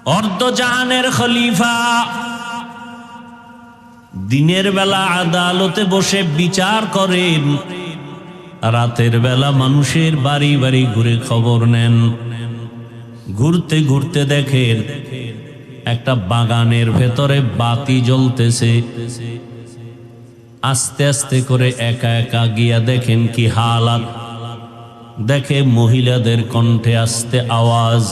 অর্ধজাহানের খলিফা দিনের বেলা আদালতে বসে বিচার করেন, রাতের বেলা মানুষের বাড়ি বাড়ি ঘুরে খবর নেন। ঘুরতে ঘুরতে দেখেন একটা বাগানের ভেতরে বাতি জ্বলতেছে। আস্তে আস্তে করে একা একা গিয়া দেখেন কি হালাত। দেখে মহিলাদের কণ্ঠে আস্তে আওয়াজ।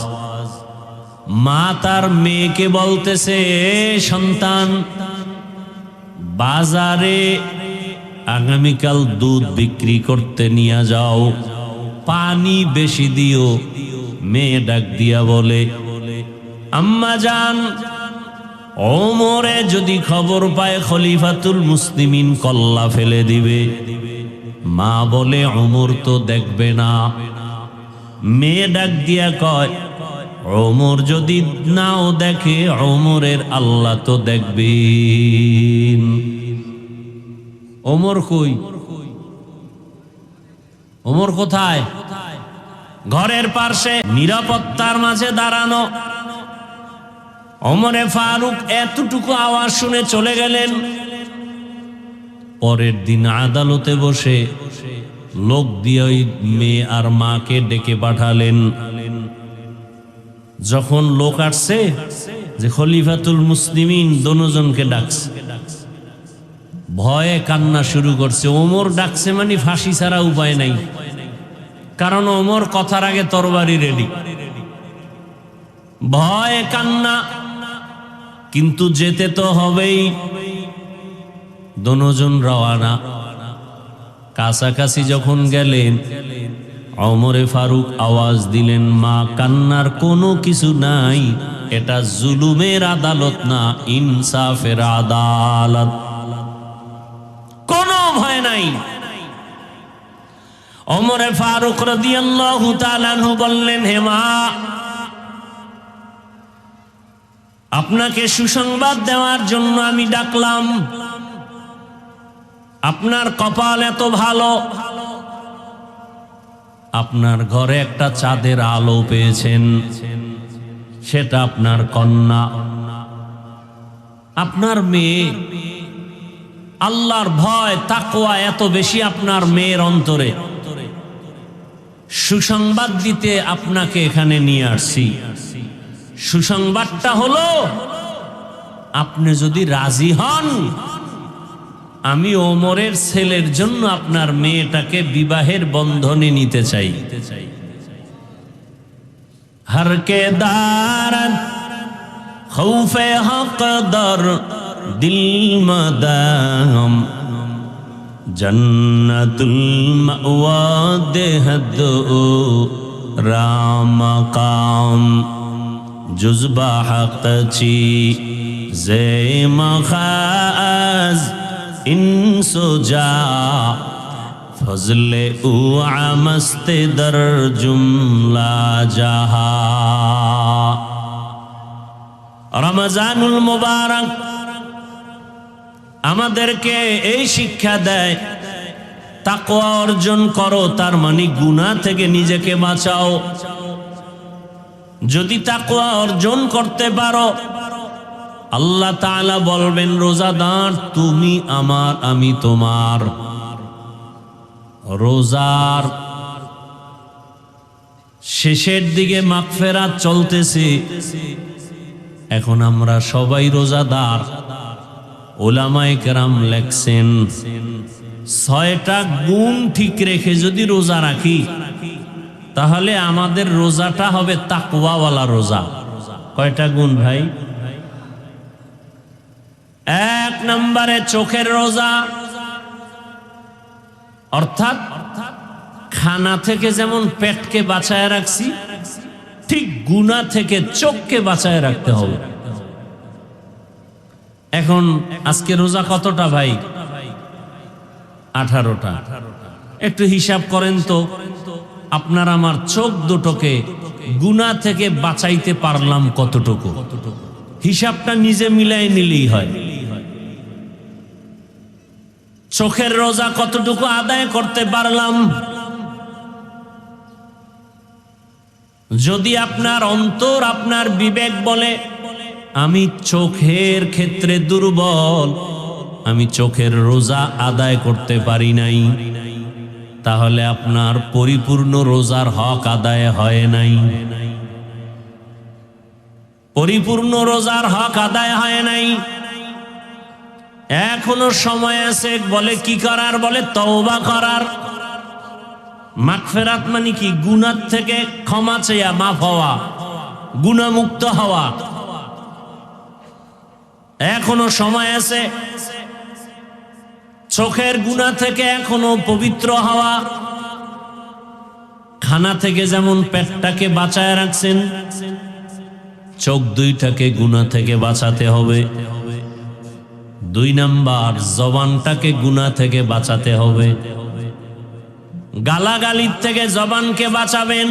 মা তার মেয়েকে বলতেছে, এ সন্তান, বাজারে আগামীকাল দুধ বিক্রি করতে নিয়ে যাও, পানি বেশি দিও। মেয়ে ডাক দিয়া বলে, আম্মা জান, ওমরে যদি খবর পায় খলিফাতুল মুসলিমিন কল্লা ফেলে দিবে। মা বলে, ওমর তো দেখবে না। মেয়ে ডাক দিয়া কয়, ওমর যদি নাও দেখে, ওমরের আল্লাহ তো দেখবেন। ওমর কই? ওমর কোথায়? ঘরের পাশে নিরাপত্তার মাঝে দাঁড়ানো। ওমরে ফারুক এতটুকু আওয়াজ শুনে চলে গেলেন। পরের দিন আদালতে বসে লোক দিয়ে ওই মেয়ে আর মাকে ডেকে পাঠালেন। যখন লোক আসছে যে খলিফাতুল মুসলিমিন দোনোজনকে ডাকছে, ভয়ে কান্না শুরু করছে। ওমর ডাকছে মানে ফাঁসি ছাড়া উপায় নাই, কারণ ওমর কথার আগে তরবারি রেডি। ভয়ে কান্না, কিন্তু যেতে তো হবেই। দোনোজন রওয়ানা। কাছাকাছি যখন গেলেন, ওমরে ফারুক আওয়াজ দিলেন, মা, কান্নার কোনো কিছু নাই। এটা জুলুমের আদালত না, ইনসাফের আদালত। কোনো ভয় নাই। ওমরে ফারুক রাদিয়াল্লাহু তাআলা আনহু বললেন, হে মা, আপনাকে সুসংবাদ দেওয়ার জন্য আমি ডাকলাম। আপনার কপাল এত ভালো, আপনার ঘরে একটা চাঁদের আলো পেয়েছেন। সেটা আপনার কন্যা, আপনার মেয়ে। আল্লাহর ভয় তাকওয়া এত বেশি আপনার মেয়ের অন্তরে। সুসংবাদ দিতে আপনাকে এখানে নিয়ে আসছি। সুসংবাদটা হলো, আপনি যদি রাজি হন, আমি ওমরের ছেলের জন্য আপনার মেয়েটাকে বিবাহের বন্ধনে নিতে চাই। হর কে দারত খৌফে হক দর দিল মদাম জন্নতুল মাওয়া দেহদ রাম কাম জুজবা হক চি জে মখাজ ইনসুজা ফজলে উ আমস্তে দর জুমলা জাহা। রমজানুল মুবারক আমাদেরকে এই শিক্ষা দেয়, তাকওয়া অর্জন করো, তার মানে গুনাহ থেকে নিজেকে বাঁচাও। যদি তাকওয়া অর্জন করতে পারো, আল্লাহ তাআলা বলবেন, রোজাদার তুমি আমার, আমি তোমার। রোজার শেষের দিকে মাগফিরাত চলতেছে। এখন আমরা সবাই রোজাদার। উলামায়ে কেরাম লেখছেন, 6টা গুণ ঠিক রেখে যদি রোজা রাখি, তাহলে আমাদের রোজাটা হবে তাকওয়াওয়ালা রোজা। কয়টা গুণ ভাই? 1 নম্বরে চোখের রোজা, অর্থাৎ খানা থেকে যেমন পেটকে বাঁচায় রাখছি, ঠিক গুনাহ থেকে চোখকে বাঁচায় রাখতে হবে। এখন আজকে রোজা কতটা ভাই? 18টা। একটু হিসাব করেন তো, আপনার আমার চোখ দুটোকে গুনাহ থেকে বাঁচাইতে পারলাম কতটুকু? হিসাবটা নিজে মিলাই নিলেই হয়। চোখের রোজা কতটুকু আদায় করতে পারলাম? যদি আপনার অন্তর, আপনার বিবেক বলে আমি চোখের ক্ষেত্রে দুর্বল, আমি চোখের রোজা আদায় করতে পারি নাই, তাহলে আপনার পরিপূর্ণ রোজার হক আদায় হয় নাই। পরিপূর্ণ রোজার হক আদায় হয় নাই। এখনো সময় আছে। বলে কি করার? বলে তওবা করার। মাগফিরাত মানে কি? গুনাহ থেকে ক্ষমা চেয়া, মাফ হওয়া, গুনাহমুক্ত হওয়া। এখনো সময় আছে। চোখের গুনাহ থেকে এখনো পবিত্র হওয়া। খানা থেকে যেমন পেটটাকে বাঁচায় রাখছেন, চোখ দুইটাকে গুনাহ থেকে বাঁচাতে হবে। 2 নাম্বার, জবানটাকে গুনাহ থেকে বাঁচাতে হবে। গালাগালির থেকে জবানকে বাঁচাবেন,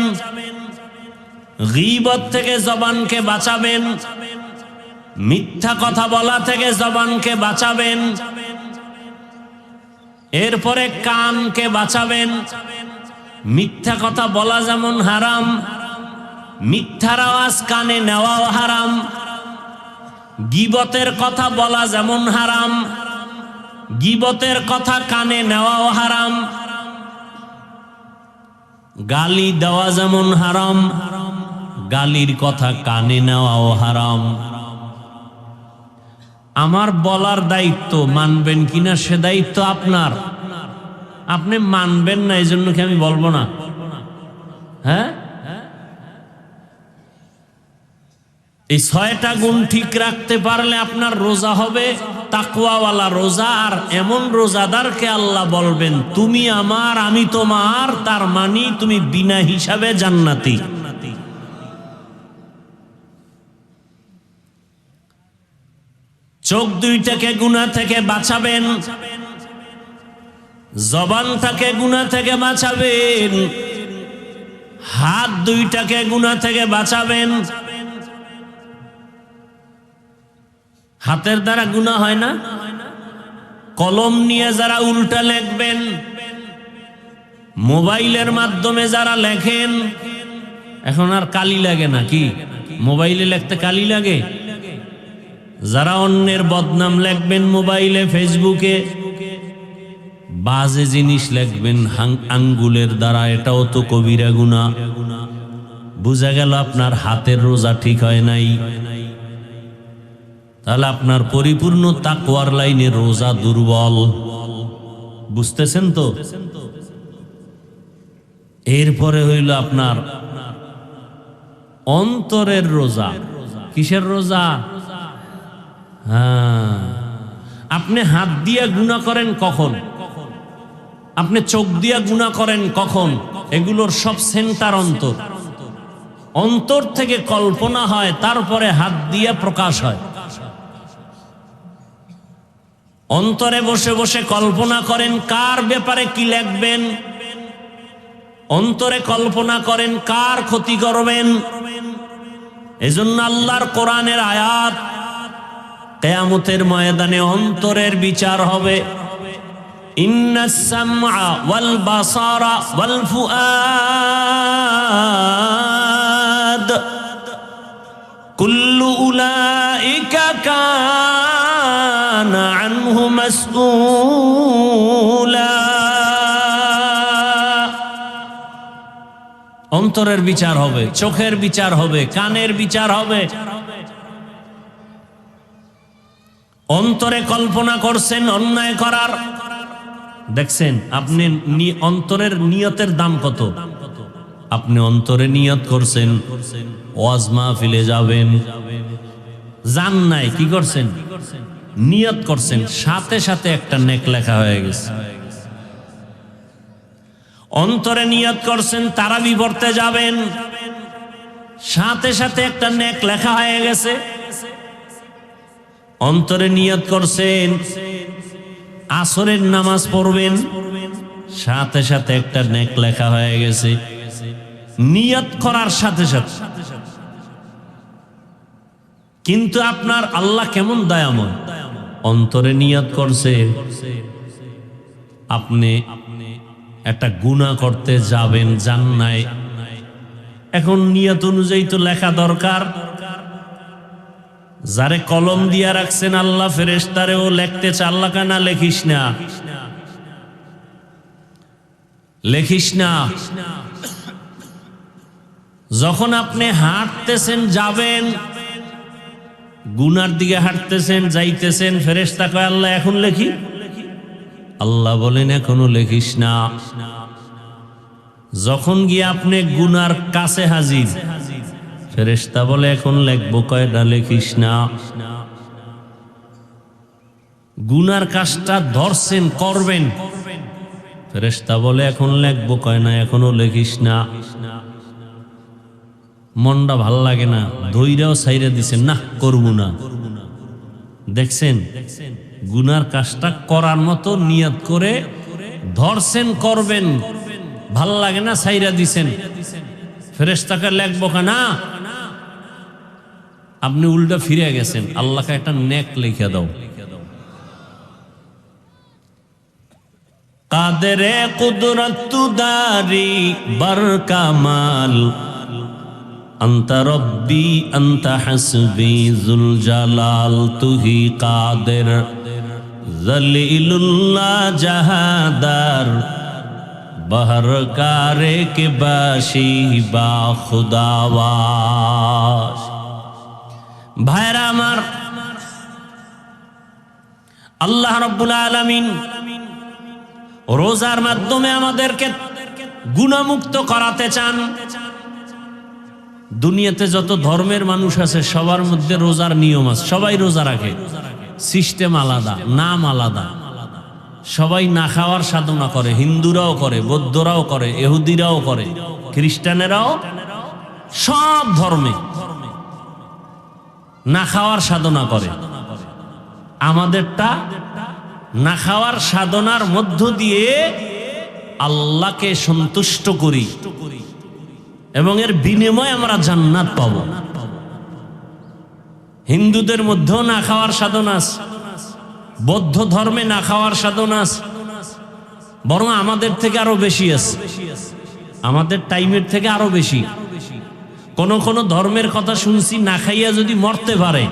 গীবত থেকে জবানকে বাঁচাবেন, মিথ্যা কথা বলা থেকে জবানকে বাঁচাবেন। এরপরে কানকে বাঁচাবেন। মিথ্যা কথা বলা যেমন হারাম, মিথ্যার আওয়াজ কানে নেওয়াও হারাম। গীবতের কথা বলা যেমন হারাম, গীবতের কথা কানে নেওয়াও হারাম। গালি দেওয়া যেমন হারাম, গালির কথা কানে নেওয়াও হারাম। আমার বলার দায়িত্ব, মানবেন কিনা সে দায়িত্ব আপনার। আপনি মানবেন না, এই জন্য কি আমি বলবো না? হ্যাঁ, এই 6টা গুণ ঠিক রাখতে পারলে আপনার রোজা হবে তাকওয়াওয়ালা রোজা। আর এমন রোজাদারকে আল্লাহ বলবেন তুমি আমার, আমি তোমার। তার মানে তুমি বিনা হিসাবে জান্নাতি। চোখ দুইটাকে গুনাহ থেকে বাঁচাবেন, জবানটাকে গুনাহ থেকে বাঁচাবেন, হাত দুইটাকে গুনাহ থেকে বাঁচাবেন। হাতের দ্বারা গুনাহ হয় না? কলম নিয়ে যারা উল্টা লিখবেন, মোবাইলের মাধ্যমে যারা লেখেন, এখন আর কালি লাগে না কি? মোবাইলে লিখতে কালি লাগে? যারা অন্যের বদনাম লিখবেন মোবাইলে, ফেসবুকে, বাজে জিনিস লিখবেন আঙ্গুলের দ্বারা, এটাও তো কবিরা গুনাহ। বুঝা গেল আপনার হাতের রোজা ঠিক হয় নাই। তাহলে আপনার পরিপূর্ণ তাকওয়ার লাইনে রোজা দুর্বল। বুঝতেছেন তো? এরপরে হইল আপনার অন্তরের রোজা। কিসের রোজা? হ্যাঁ, আপনি হাত দিয়া গুনাহ করেন কখন? আপনি চোখ দিয়া গুনাহ করেন কখন? এগুলোর সব সেন্টার অন্তর। অন্তর থেকে কল্পনা হয়, তারপরে হাত দিয়া প্রকাশ হয়। অন্তরে বসে বসে কল্পনা করেন কার ব্যাপারে কি লিখবেন, অন্তরে কল্পনা করেন কার ক্ষতি করবেন। এজন্য আল্লাহর কোরআনের আয়াত, কিয়ামতের ময়দানে অন্তরের বিচার হবে। ইন্নাস সামআ ওয়াল বাসারা ওয়াল ফুআদ কুল্লু উলাইকা কানা আনহু মাসউলা। অন্তরের বিচার হবে, চোখের বিচার হবে, কানের বিচার হবে। অন্তরে কল্পনা করছেন অন্যায় করার, দেখছেন আপনি অন্তরের নিয়তের দাম কত? আপনি অন্তরে নিয়ত করছেন ওয়াজ মাহফিলে যাবেন, জান নাই, কি করছেন? নিয়ত করছেন, সাথে সাথে একটা নেক লেখা হয়ে গেছে। অন্তরে নিয়ত করছেন তারাবি পড়তে যাবেন, সাথে সাথে একটা নেক লেখা হয়ে গেছে। অন্তরে নিয়ত করছেন আসরের নামাজ পড়বেন, সাথে সাথে একটা নেক লেখা হয়ে গেছে। নিয়ত করার সাথে সাথে। কিন্তু আপনার আল্লাহ কেমন দয়াময়, অন্তরে নিয়ত করছে আপনি একটা গুনাহ করতে যাবেন, জান নাই, এখন নিয়ত অনুযায়ী তো লেখা দরকার। যারে কলম দিয়া রাখছেন আল্লাহ ফেরেশতারেও লিখতে চায়, আল্লাহ কানা লেখিস না, লেখিস না। যখন আপনি হাঁটতেছেন, যাবেন, গুনার দিকে হাঁটতেছেন, যাইতেছেন, ফেরেশতা কয় আল্লাহ এখন লেখি? আল্লাহ বলেন এখনো লেখিস না। যখন গিয়ে আপনি গুনার কাছে হাজির, ফেরেশতা বলে এখন লেখবো, কয় না লেখিস না। গুনার কাজটা ধরছেন, করবেন, ফেরেশতা বলে এখন লেখবো, কয় না এখনো লেখিস না। মনটা ভাল লাগে না, ধৈর্যও ছাইরা দিছেন, না করবো না। দেখছেন গুনার কাজটা করার মতো নিয়ত করে ধরছেন, করবেন, ভাল লাগে না, ছাইরা দিছেন। ফেরেশতাকে লেখবো না, আপনি উল্টা ফিরে গেছেন, আল্লাহকে একটা নেক লিখে দাও। কাদেরে কুদরত দারি বার কামাল আন্তা রব্বি আন্তা হাসবি জুল জালাল তুহি কাদের জলিলুল্লাহ জাহাদার বহর কারে কে বাসি বা খুদাওয়াস। ভাইরা আমার, আল্লাহ রাব্বুল আলামিন রোজার মাধ্যমে আমাদেরকে গুনাহমুক্ত করাতে চান। দুনিয়াতে যত ধর্মের মানুষ আছে সবার মধ্যে রোজার নিয়ম আছে, সবাই রোজা রাখে, সিস্টেম আলাদা, নাম আলাদা। সবাই না খাওয়ার সাধনা করে, হিন্দুরাও করে, বৌদ্ধরাও করে, ইহুদিরাও করে, খ্রিস্টানেরাও, সব ধর্মে না খাওয়ার সাধনা করে। আমাদেরটা না খাওয়ার সাধনার মধ্য দিয়ে আল্লাহকে সন্তুষ্ট করি এবং এর বিনিময়ে আমরা জান্নাত পাব। হিন্দুদের মধ্যেও না খাওয়ার সাধনা আছে, বৌদ্ধ ধর্মে না খাওয়ার সাধনা আছে, বরং আমাদের থেকে আরো বেশি আছে, আমাদের টাইমের থেকে আরো বেশি। কোন কোন ধর্মের কথা শুনছি না খাইয়া যদি মরতে পারে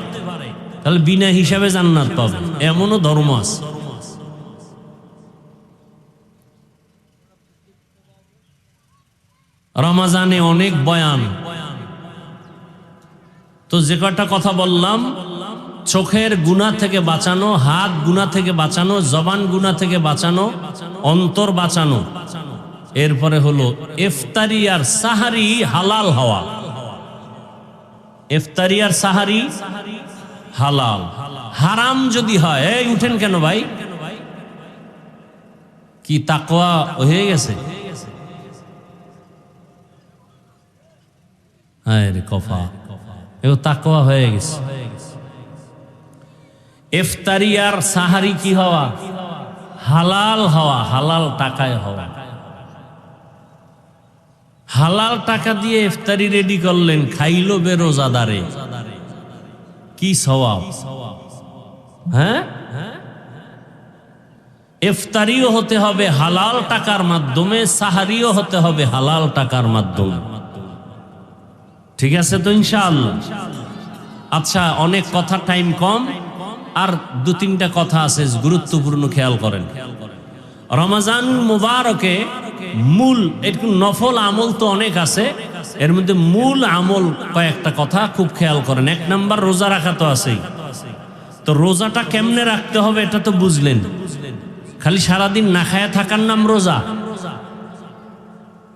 তাহলে বিনা হিসাবে জান্নাত পাবে, এমনও ধর্ম আছে। রমজানে অনেক বয়ান, তো যে কটা কথা বললাম, চোখের গুনাহ থেকে বাঁচানো, হাত গুনাহ থেকে বাঁচানো, জবান গুনাহ থেকে বাঁচানো, অন্তর বাঁচানো। এরপরে হলো ইফতারি আর সাহারি হালাল হওয়া। ইফতারি আর সাহারি হালাল, হারাম যদি হয়, এই উঠেন কেন ভাই, কি তাকওয়া হয়ে গেছে? হ্যাঁ রে কফা, এও তাকওয়া হয়ে গেছে। ইফতারি আর সাহারি কি হওয়া? হালাল হওয়া, হালাল টাকায় হওয়া। হালাল টাকা দিয়ে ইফতারি রেডি করলেন, খাইলো বেরোজাদারে, কি সওয়াব! হ্যাঁ, ইফতারিও হতে হবে হালাল টাকার মাধ্যমে, সাহারিও হতে হবে হালাল টাকার মাধ্যমে। ঠিক আছে তো ইনশাআল্লাহ? আচ্ছা, অনেক কথা, টাইম কম, আর দু তিনটা কথা আছে গুরুত্বপূর্ণ, খেয়াল করেন। রমজান মুবারকে মূল একটু নফল আমল তো অনেক আছে, এর মধ্যে মূল আমল কয়েকটা কথা খুব খেয়াল করেন। এক নাম্বার, রোজা রাখা তো আছেই। তো রোজাটা কেমনে রাখতে হবে এটা তো বুঝলেন। খালি সারাদিন না খায়া থাকার নাম রোজা?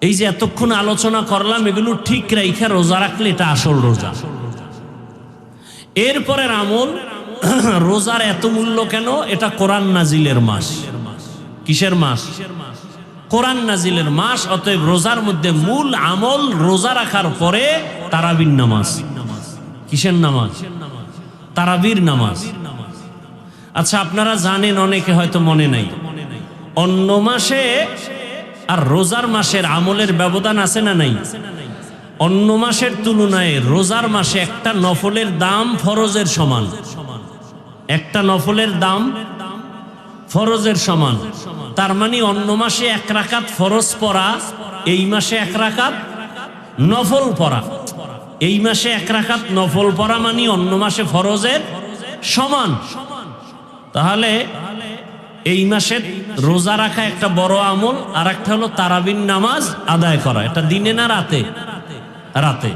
এই যে এতক্ষণ আলোচনা করলাম, এগুলো ঠিক রাইখা রোজা রাখলে এটা আসল রোজা। এরপরের আমল, রোজার এত মূল্য কেন? এটা কোরআন নাজিলের মাস। কিসের মাস? কোরআন নাজিলের মাস। অতএব রোজার মধ্যে মূল আমল রোজা রাখার পরে তারাবির নামাজ। কিসের নামাজ? তারাবির নামাজ। আচ্ছা, আপনারা জানেন, অনেকে হয়তো মনে নাই, অন্য মাসে আর রোজার মাসের আমলের ব্যবধান আছে না নাই? অন্য মাসের তুলনায় রোজার মাসে একটা নফলের দাম ফরজের সমান। একটা নফলের দাম ফরজের সমান। তার মানে অন্য মাসে এক রাকাত ফরজ পড়া, এই মাসে এক রাকাত নফল পড়া। এই মাসে 1 রাকাত নফল পড়া মানে অন্য মাসে ফরজের সমান। তাহলে এই মাসে রোজা রাখা একটা বড় আমল, আর একটা হলো তারাবির নামাজ আদায় করা। এটা দিনে না রাতে? রাতে।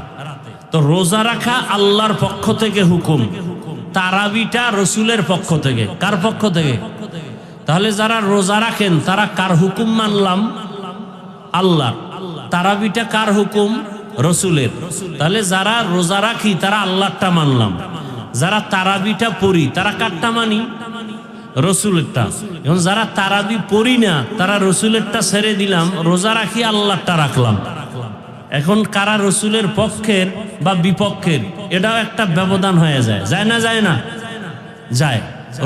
তো রোজা রাখা আল্লাহর পক্ষ থেকে হুকুম, তারাবিটা রসুলের পক্ষ থেকে। কার পক্ষ থেকে? তাহলে যারা রোজা রাখেন তারা কার হুকুম মানলাম? আল্লাহ। তারাবিটা কার হুকুম? রসুলের। তাহলে যারা রোজা রাখি তারা আল্লাহরটা মানলাম, যারা তারাবিটা পড়ি তারা কারটা মানি? রসুলেরটা। এবং যারা তারাবি পড়ি না তারা রসুলেরটা ছেড়ে দিলাম, রোজা রাখি আল্লাহরটা রাখলাম। এখন কারা রসুলের পক্ষের বা বিপক্ষের, এটাও একটা ব্যবধান হয়ে যায়। যায় না? যায় না? যায়।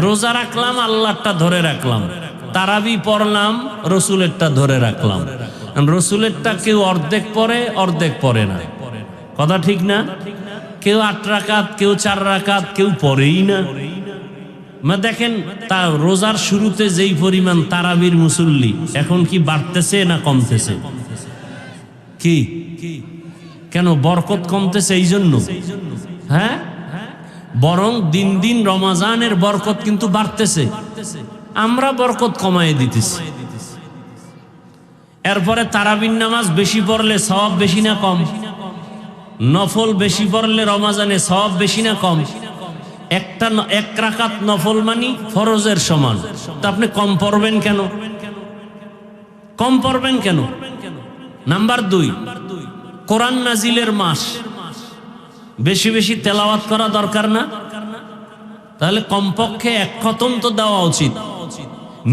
রোজা রাখলাম আল্লাহরটা ধরে রাখলাম, তারাবি পড়লাম রসুলেরটা ধরে রাখলাম। রসুলেরটা কেউ অর্ধেক পড়ে, অর্ধেক পড়ে না। কথা ঠিক না? কেউ 8 রাকাত, কেউ 4 রাকাত, কেউ পড়েই না। দেখেন তা রোজার শুরুতে যেই পরিমাণ তারাবির মুসল্লি, এখন কি বাড়তেছে না কমতেছে? কি কেন বরকত কমতেছে? এই জন্য? হ্যাঁ, বরং দিন দিন রমজানের বরকত কিন্তু বাড়তেছে, আমরা বরকত কমায় দিতেছি। এরপরে তারাবির নামাজ বেশি পড়লে সওয়াব বেশি না কম? নফল বেশি পড়লে রমজানে সওয়াব বেশি না কম? 1 রাকাত নফল মানি ফরজের সমান, তা আপনি কম পড়বেন কেন? কম পড়বেন কেন? নাম্বার 2, কোরআন নাজিলের মাস, বেশি বেশি তেলাওয়াত করা দরকার না? তাহলে কমপক্ষে 1 খতম তো দেওয়া উচিত,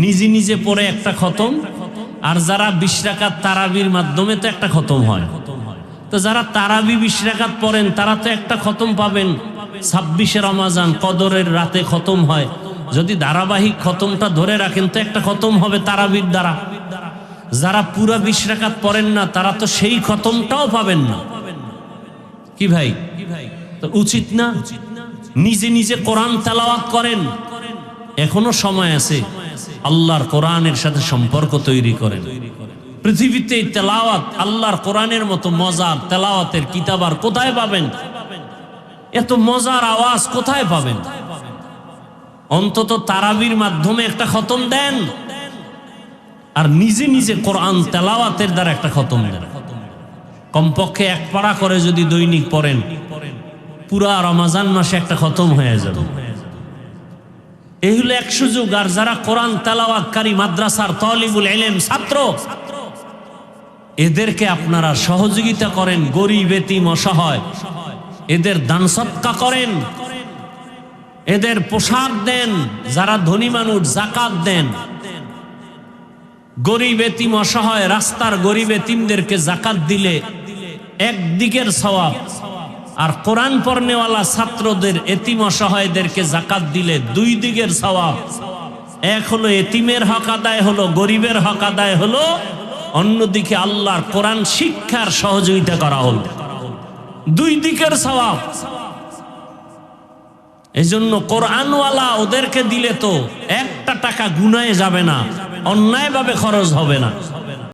নিজে নিজে পড়ে 1টা খতম। আর যারা 20 রাকাত তারাবির মাধ্যমে তো 1টা খতম হয়, তো যারা তারাবি 20 রাকাত পড়েন তারা তো 1টা খতম পাবেন। 26শে রমজান কদরের রাতে খতম হয়, যদি ধারাবাহিক খতমটা ধরে রাখেন তো 1টা খতম হবে তারাবির দ্বারা। যারা পুরা 20 রাকাত পড়েন না তারা তো সেই খতমটাও পাবেন না। কি ভাই? তো উচিত না নিজে নিজে কোরআন তেলাওয়াত করেন? এখনো সময় আছে, আল্লাহর কোরআনের সাথে সম্পর্ক তৈরি করেন। পৃথিবীতে তেলাওয়াত, আল্লাহর কোরআনের মতো মজার তেলাওয়াতের কিতাব আর কোথায় পাবেন? এত মজার আওয়াজ কোথায় পাবেন? অন্তত তারাবির মাধ্যমে 1টা খতম দেন, আর নিজে নিজে কোরআন তেলাওয়াতের দ্বারা 1টা খতম দেন। কমপক্ষে 1 পারা করে যদি দৈনিক পড়েন, পুরা রমজান মাসে 1টা খতম হয়ে যাবে। এই হলো এক সুযোগ। আর যারা কোরআন তেলাওয়াতকারী মাদ্রাসার তালিবুল ইলম ছাত্র, এদেরকে আপনারা সহযোগিতা করেন, গরিব এতিম অসহায় এদের দান সদকা করেন, এদের পোশাক দেন। যারা ধনী মানুষ যাকাত দেন। গরিব এতিম অসহায় রাস্তার গরিব এতিমদেরকে যাকাত দিলে একদিকের সওয়াব, আর কোরআন পড়নেওয়ালা ছাত্রদের এতিম অসহায়দেরকে যাকাত দিলে 2 দিকের সওয়াব। এক হলো এতিমের হক আদায় হলো, গরিবের হক আদায় হলো, অন্যদিকে আল্লাহর কোরআন শিক্ষার সহযোগিতা করা হলো, 2 দিকের সওয়াব। এজন্য কোরআনওয়ালা ওদেরকে দিলে তো 1টা টাকা গুনায় যাবে না, অন্যায়ভাবে খরচ হবে না।